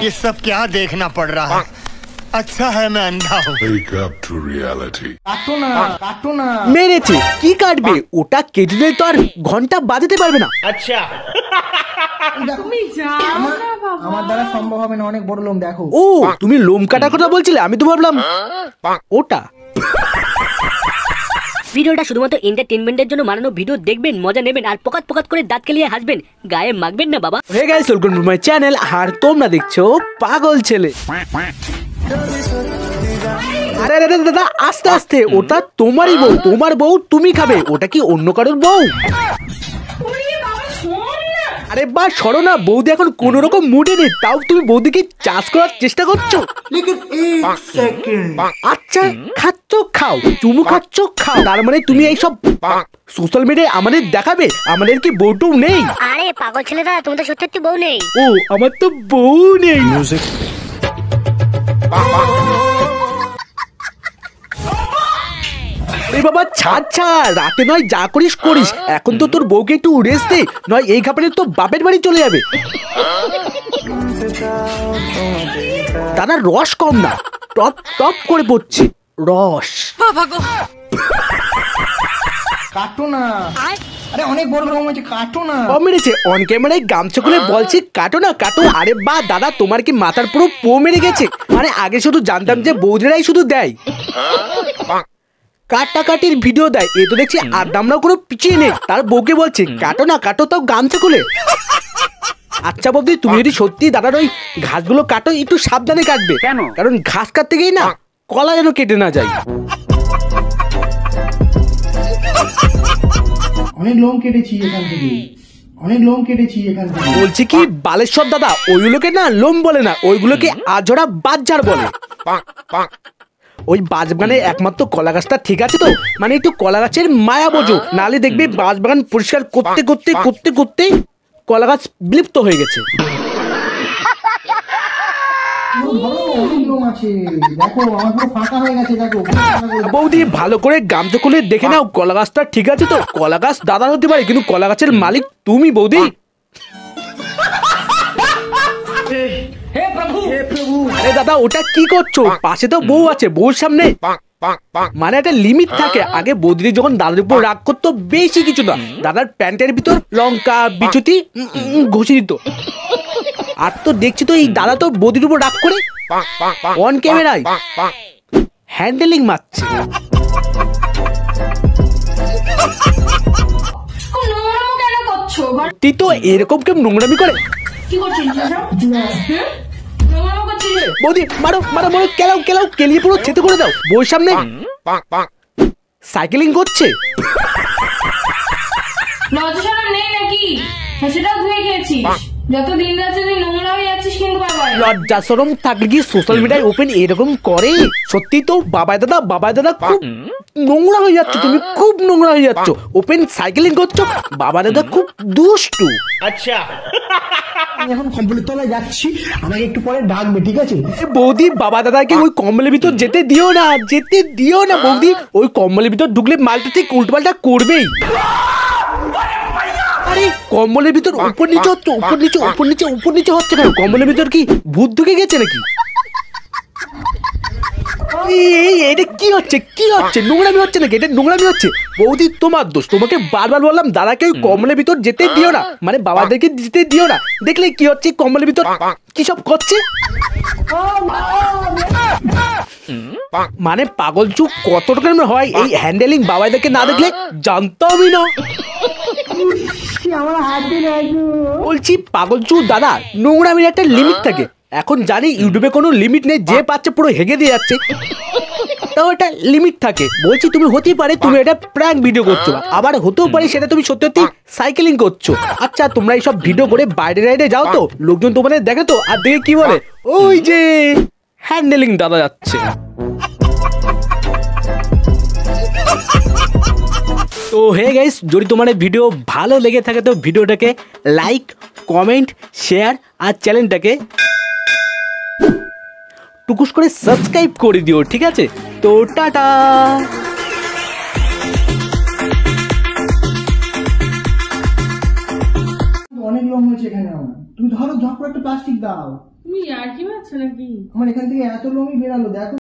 ये सब क्या देखना पड़ रहा है? अच्छा है मैं अंधा हूँ। মেরেছে কি কাটবে? ওটা কেটে দিলে তো আর ঘন্টা বাজাতে পারবে না। अच्छा আমার দ্বারা সম্ভব হবে না, অনেক বড় লোম। দেখো ও তুমি লোম কাটার কথা বলছিলে, আমি তো ভাবলাম ওটা। ভিডিওটা শুধুমাত্র এন্টারটেইনমেন্টের জন্য বানানো ভিডিও, দেখবেন মজা নেবেন আর পকাত পকাত করে দাঁত কেলিয়ে হাসবেন, গায়ে মাখবেন না বাবা। Hey guys, welcome to my channel, আর তোমরা দেখছো পাগল ছেলে। আরে আরে দাদা আস্তে আস্তে, ওটা তোমারই বউ, তোমার বউ তুমি খাবে, ওটা কি অন্য কারোর বউ? আরে বা সরো না, বৌদি এখন কোন রকম মুডে নেই, তাও তুমি বৌদিকে চাষ করার চেষ্টা করছো। আচ্ছা খাচ্ছ খাও, চুমু খাচ্ছ খাও, তার মানে তুমি এইসব সোশ্যাল মিডিয়ায় আমাদের দেখাবে আমাদের কি বউটু নেই? আরে পাগল ছেলে দাদা, তুমি তো সত্যি বউ নেই। ও আমার তো বউ নেই। বাবা ছাড় ছাড়, রাতে নয় যা করিস করিস, এখন তো তোর বউকে একটু রেস্ট দে, নয় এই খাবারে তো বাপের বাড়ি চলে যাবে। দাদা রস কম না, টপ টপ করে পড়ছে রস। কাটো না, আরে অনেক বড় লোম আছে, কাটো না। ও মেরেছে অন ক্যামেরায় গামছা খুলে বলছি কাটো না কাটো। আরে বা দাদা তোমার কি মাথার পুরো পো মেরে গেছে? মানে আগে শুধু জানতাম যে বৌদিরাই শুধু দেয়, কাটাকাটির ভিডিও দেয়, এ তো দেখছি আর দামরাও কোনো পিছিয়ে নেই, তার বউকে বলছে কাটো না কাটো, তাও গামছা খুলে। আচ্ছা বৌদি, তুমি যদি সত্যি দাদার ওই ঘাসগুলো কাটো, একটু সাবধানে কাটবে, কেন? কারণ ঘাস কাটতে গিয়ে না কলা যেন কেটে না যায়। অনেক লোম কেটেছি এখান থেকে, অনেক লোম কেটেছি এখান থেকে। বলছি কি বালেশ্বর দাদা, ওইগুলোকে না লোম বলে না, ওইগুলোকে আজরা বাজার বলে। ওই বাগানে একমাত্র কলা গাছটা ঠিক আছে তো, মানে একটু কলা গাছের মায়া বোঝো, নালে দেখবে বাগান পরিষ্কার করতে করতে করতে করতে কলা গাছ বিলুপ্ত হয়ে গেছে। বৌদি ভালো করে গামছা খুলে দেখে নাও কলা গাছটা ঠিক আছে তো। কলা গাছ দাদা হতে পারে, কিন্তু কলা গাছের মালিক তুমি বৌদি। আরে দাদা ওটা কি করছো? পাশে তো বউ আছে, বউর সামনে মানে একটা লিমিট থাকে। আগে বৌদি যখন দাদার উপর রাগ করতো, বেশি কিছু না, দাদার প্যান্টের ভিতর লঙ্কা বিচুতি ঘষে দিত। আর তো দেখছি তো এই দাদা তো বৌদির উপর রাগ করে অন ক্যামেরায় হ্যান্ডেলিং মারছে। তুই তো এরকম কেউ নোংরামি করে? বৌদি মারো মারো মারো, কেলাও কেলাও, কেলিয়ে পুরো ছেতে করে দাও। বউর সামনে সাইকেলিং করছে। লজ্জা শরম থাকলে কি সোশ্যাল মিডিয়ায় ওপেন এরকম করে? সত্যি তো বাবাই দাদা খুব নোংরা হয়ে যাচ্ছ, তুমি খুব নোংরা হয়ে যাচ্ছ। ওপেন সাইকেলিং করছো, বাবা দাদা খুব দুষ্টু। अच्छा এখন কম্বলের তলায় যাচ্ছি, আমাকে একটু পরে ডাকবে, ঠিক আছে? বৌদি বাবা দাদাকে ওই কম্বলের ভিতর যেতে দিও না, যেতে দিও না বৌদি। ওই কম্বলের ভিতর ঢুকলে মালটা ঠিক উল্টোপাল্টা করবেই। আরে কম্বলের ভিতর উপর নিচে হচ্ছে, উপর নিচে উপর নিচে উপর নিচে হচ্ছে কেন? কম্বলের ভিতর কি ভূত ঢুকে গেছে নাকি? এটা কি হচ্ছে কি হচ্ছে? নোংরামি হচ্ছে নাকি? এটা নোংরামি হচ্ছে। বৌদি তোমার দোষ, তোমাকে বারবার বললাম দাদাকে ওই কম্বলের ভিতর যেতে দিও না, মানে বাবাদেরকে যেতে দিও না। দেখলে কি হচ্ছে, কম্বলের ভিতর কি সব করছে। মানে পাগল চুপ কত রকমের হয়, এই হ্যান্ডেলিং বাবাদেরকে না দেখলে জানতামই না। বলছি পাগল চু দাদা, নোংরামির একটা লিমিট থাকে। এখন জানি ইউটিউবে কোনো লিমিট নেই, যে পাচ্ছে পুরো হেগে দিয়ে যাচ্ছে, তাও একটা লিমিট থাকে। বলছি তুমি হতেই পারে তুমি এটা প্র্যাঙ্ক ভিডিও করছো, আবার হতেও পারে সেটা তুমি সত্যি সত্যি সাইকেলিং করছো। আচ্ছা তোমরা এইসব ভিডিও করে বাইরে রাইডে যাও তো, লোকজন তোমাদের দেখে তো, আর দেখে কি বলে, ওই যে হ্যান্ডেলিং দাদা যাচ্ছে। তো হে গাইস, যদি তোমার ভিডিও ভালো লেগে থাকে তো ভিডিওটাকে লাইক কমেন্ট শেয়ার আর চ্যানেলটাকে টুকুস করে সাবস্ক্রাইব করে দিও, ঠিক আছে? তো টাটা। অনেক লোম হয়েছে এখানে আমার। তুমি ধরো ঝপ করে একটা প্লাস্টিক দাও। তুমি আর কি মারছো নাকি? আমার এখান থেকে এত লোমই বেরালো, দেখো